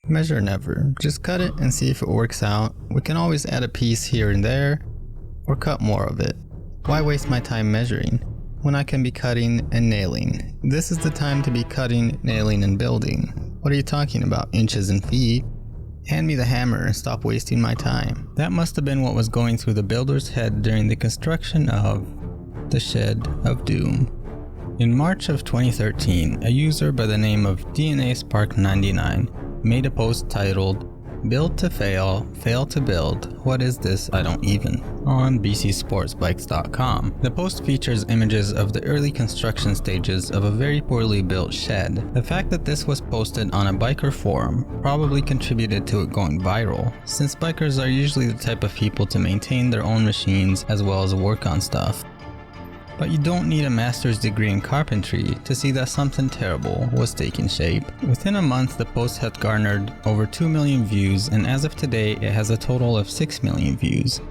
Measure never. Just cut it and see if it works out. We can always add a piece here and there, or cut more of it. Why waste my time measuring when I can be cutting and nailing? This is the time to be cutting, nailing, and building. What are you talking about, inches and feet? Hand me the hammer and stop wasting my time. That must have been what was going through the builder's head during the construction of the Shed of Doom. In March of 2013, a user by the name of DNASpark99 made a post titled, "Build to Fail, Fail to Build, What is this? I don't even," on bcsportsbikes.com. The post features images of the early construction stages of a very poorly built shed. The fact that this was posted on a biker forum probably contributed to it going viral, since bikers are usually the type of people to maintain their own machines as well as work on stuff. But you don't need a master's degree in carpentry to see that something terrible was taking shape. Within a month, the post had garnered over 2 million views, and as of today, it has a total of 6 million views,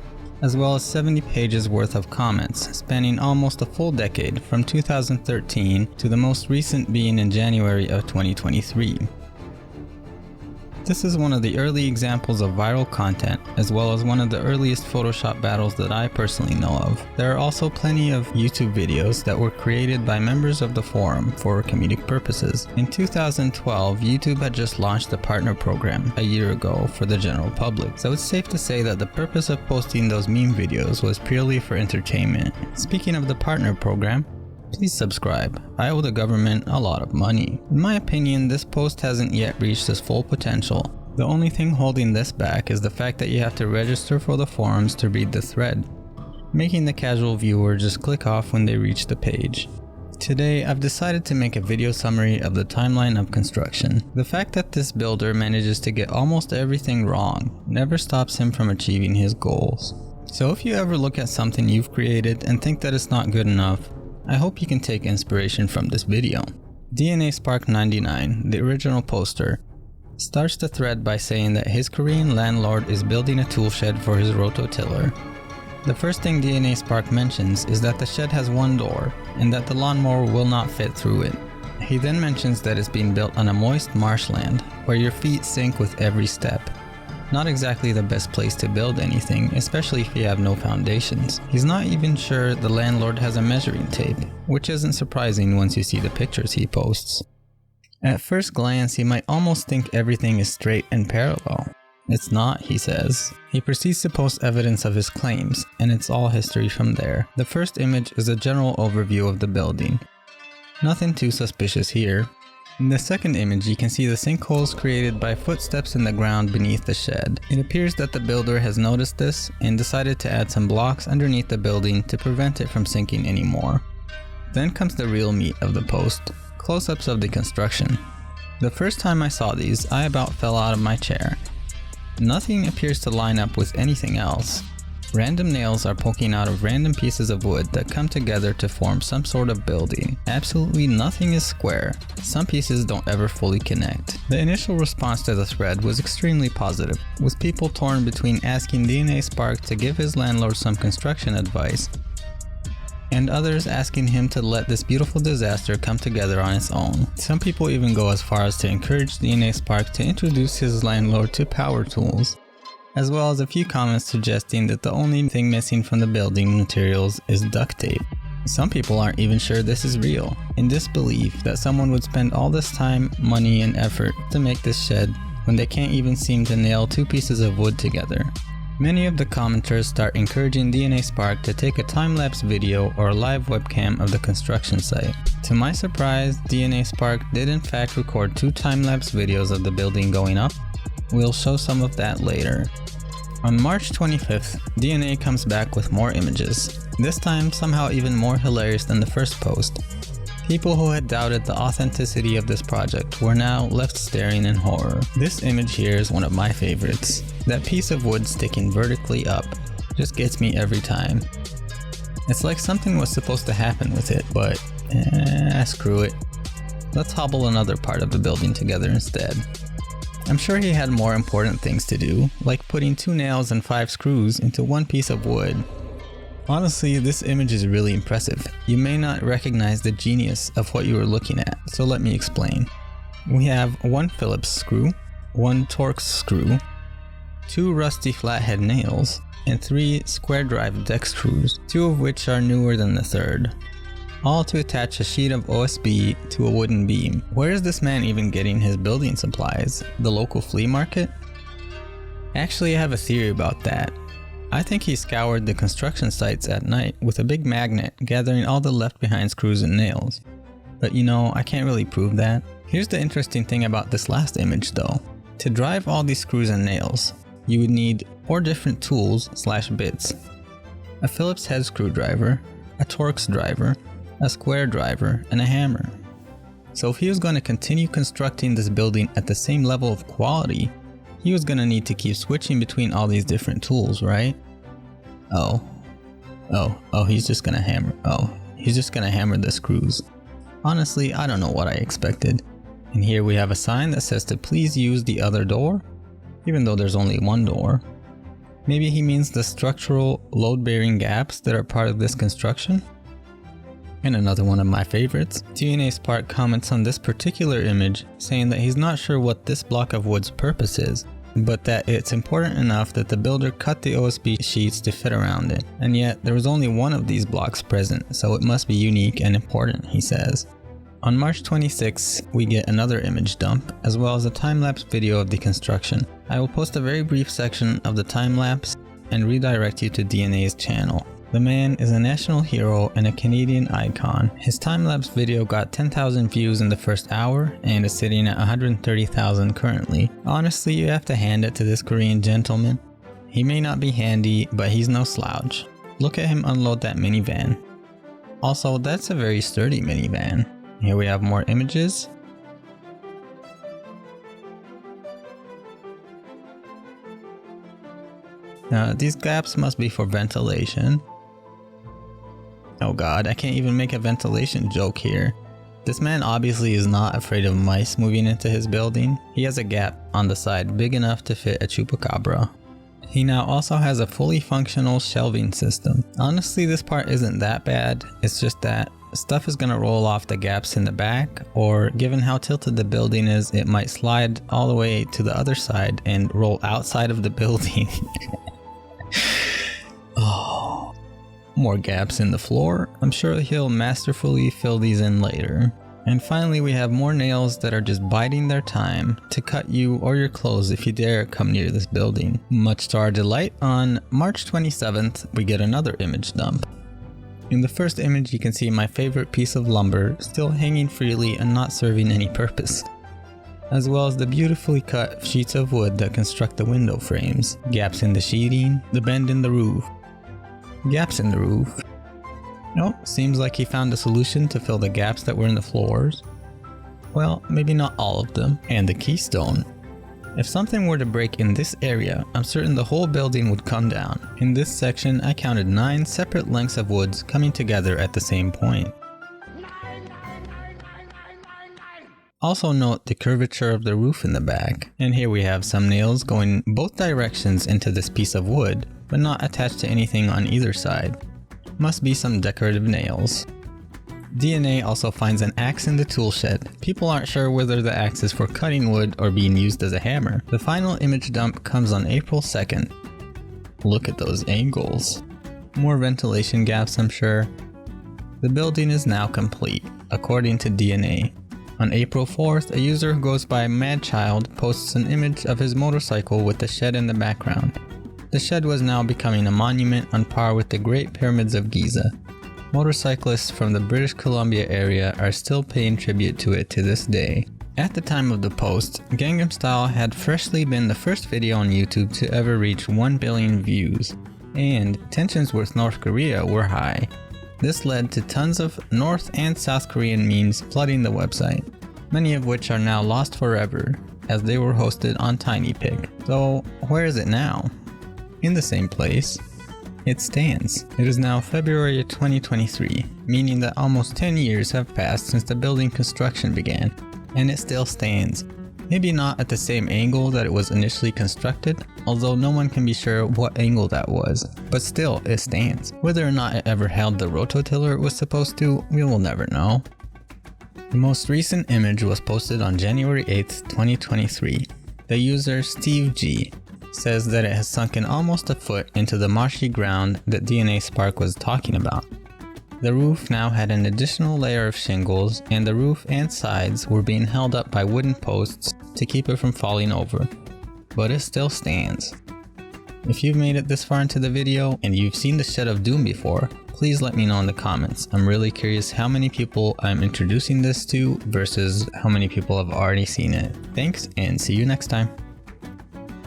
as well as 70 pages worth of comments, spanning almost a full decade from 2013 to the most recent being in January of 2023. This is one of the early examples of viral content, as well as one of the earliest Photoshop battles that I personally know of. There are also plenty of YouTube videos that were created by members of the forum for comedic purposes. In 2012, YouTube had just launched the partner program a year ago for the general public, so it's safe to say that the purpose of posting those meme videos was purely for entertainment. Speaking of the partner program, please subscribe. I owe the government a lot of money. In my opinion, this post hasn't yet reached its full potential. The only thing holding this back is the fact that you have to register for the forums to read the thread, making the casual viewer just click off when they reach the page. Today, I've decided to make a video summary of the timeline of construction. The fact that this builder manages to get almost everything wrong never stops him from achieving his goals. So if you ever look at something you've created and think that it's not good enough, I hope you can take inspiration from this video. DNASpark99, the original poster, starts the thread by saying that his Korean landlord is building a tool shed for his rototiller. The first thing DNASpark mentions is that the shed has one door, and that the lawnmower will not fit through it. He then mentions that it's being built on a moist marshland, where your feet sink with every step. Not exactly the best place to build anything, especially if you have no foundations. He's not even sure the landlord has a measuring tape, which isn't surprising once you see the pictures he posts. At first glance, you might almost think everything is straight and parallel. It's not, he says. He proceeds to post evidence of his claims, and it's all history from there. The first image is a general overview of the building. Nothing too suspicious here. In the second image, you can see the sinkholes created by footsteps in the ground beneath the shed. It appears that the builder has noticed this and decided to add some blocks underneath the building to prevent it from sinking anymore. Then comes the real meat of the post, close-ups of the construction. The first time I saw these, I about fell out of my chair. Nothing appears to line up with anything else. Random nails are poking out of random pieces of wood that come together to form some sort of building. Absolutely nothing is square. Some pieces don't ever fully connect. The initial response to the thread was extremely positive, with people torn between asking DNASpark to give his landlord some construction advice, and others asking him to let this beautiful disaster come together on its own. Some people even go as far as to encourage DNASpark to introduce his landlord to power tools, as well as a few comments suggesting that the only thing missing from the building materials is duct tape. Some people aren't even sure this is real, in disbelief that someone would spend all this time, money, and effort to make this shed when they can't even seem to nail two pieces of wood together. Many of the commenters start encouraging DNASpark to take a time-lapse video or a live webcam of the construction site. To my surprise, DNASpark did in fact record 2 time-lapse videos of the building going up. We'll show some of that later. On March 25th, DNA comes back with more images, this time somehow even more hilarious than the first post. People who had doubted the authenticity of this project were now left staring in horror. This image here is one of my favorites. That piece of wood sticking vertically up just gets me every time. It's like something was supposed to happen with it, but screw it. Let's hobble another part of the building together instead. I'm sure he had more important things to do, like putting 2 nails and 5 screws into one piece of wood. Honestly, this image is really impressive. You may not recognize the genius of what you are looking at, so let me explain. We have 1 Phillips screw, 1 Torx screw, 2 rusty flathead nails, and 3 square drive deck screws, 2 of which are newer than the third. All to attach a sheet of OSB to a wooden beam. Where is this man even getting his building supplies? The local flea market? Actually, I have a theory about that. I think he scoured the construction sites at night with a big magnet, gathering all the left behind screws and nails. But you know, I can't really prove that. Here's the interesting thing about this last image though. To drive all these screws and nails, you would need 4 different tools / bits. A Phillips head screwdriver, a Torx driver, a square driver, and a hammer. So if he was going to continue constructing this building at the same level of quality, he was going to need to keep switching between all these different tools, right? He's just going to hammer the screws. Honestly, I don't know what I expected. And here we have a sign that says to please use the other door, even though there's only 1 door. Maybe he means the structural load-bearing gaps that are part of this construction? And another one of my favorites, DNA Spark comments on this particular image saying that he's not sure what this block of wood's purpose is, but that it's important enough that the builder cut the OSB sheets to fit around it. And yet there was only 1 of these blocks present, so it must be unique and important, he says. On March 26, we get another image dump, as well as a time-lapse video of the construction. I will post a very brief section of the time-lapse and redirect you to DNA's channel. The man is a national hero and a Canadian icon. His time-lapse video got 10,000 views in the first hour and is sitting at 130,000 currently. Honestly, you have to hand it to this Korean gentleman. He may not be handy, but he's no slouch. Look at him unload that minivan. Also, that's a very sturdy minivan. Here we have more images. These gaps must be for ventilation. Oh god, I can't even make a ventilation joke here. This man obviously is not afraid of mice moving into his building. He has a gap on the side big enough to fit a chupacabra. He now also has a fully functional shelving system. Honestly, this part isn't that bad. It's just that stuff is gonna roll off the gaps in the back, or given how tilted the building is, it might slide all the way to the other side and roll outside of the building. Oh, more gaps in the floor. I'm sure he'll masterfully fill these in later. And finally, we have more nails that are just biding their time to cut you or your clothes if you dare come near this building. Much to our delight, on March 27th, we get another image dump. In the first image, you can see my favorite piece of lumber still hanging freely and not serving any purpose, as well as the beautifully cut sheets of wood that construct the window frames, gaps in the sheeting, the bend in the roof, gaps in the roof. Nope, seems like he found a solution to fill the gaps that were in the floors. Well, maybe not all of them. And the keystone. If something were to break in this area, I'm certain the whole building would come down. In this section, I counted 9 separate lengths of woods coming together at the same point. Also note the curvature of the roof in the back. And here we have some nails going both directions into this piece of wood, but not attached to anything on either side. Must be some decorative nails. DNA also finds an axe in the tool shed. People aren't sure whether the axe is for cutting wood or being used as a hammer. The final image dump comes on April 2nd. Look at those angles. More ventilation gaps, I'm sure. The building is now complete, according to DNA. On April 4th, a user who goes by Madchild posts an image of his motorcycle with the shed in the background. The shed was now becoming a monument on par with the Great Pyramids of Giza. Motorcyclists from the British Columbia area are still paying tribute to it to this day. At the time of the post, Gangnam Style had freshly been the first video on YouTube to ever reach 1 billion views, and tensions with North Korea were high. This led to tons of North and South Korean memes flooding the website, many of which are now lost forever, as they were hosted on TinyPic. So where is it now? In the same place. It stands. It is now February 2023, meaning that almost 10 years have passed since the building construction began, and it still stands. Maybe not at the same angle that it was initially constructed, although no one can be sure what angle that was, but still it stands. Whether or not it ever held the rototiller it was supposed to, we will never know. The most recent image was posted on January 8th, 2023. The user Steve G says that it has sunken almost a foot into the marshy ground that DNA Spark was talking about. The roof now had an additional layer of shingles, and the roof and sides were being held up by wooden posts to keep it from falling over, but it still stands. If you've made it this far into the video and you've seen the Shed of Doom before, please let me know in the comments. I'm really curious how many people I'm introducing this to versus how many people have already seen it. Thanks, and see you next time.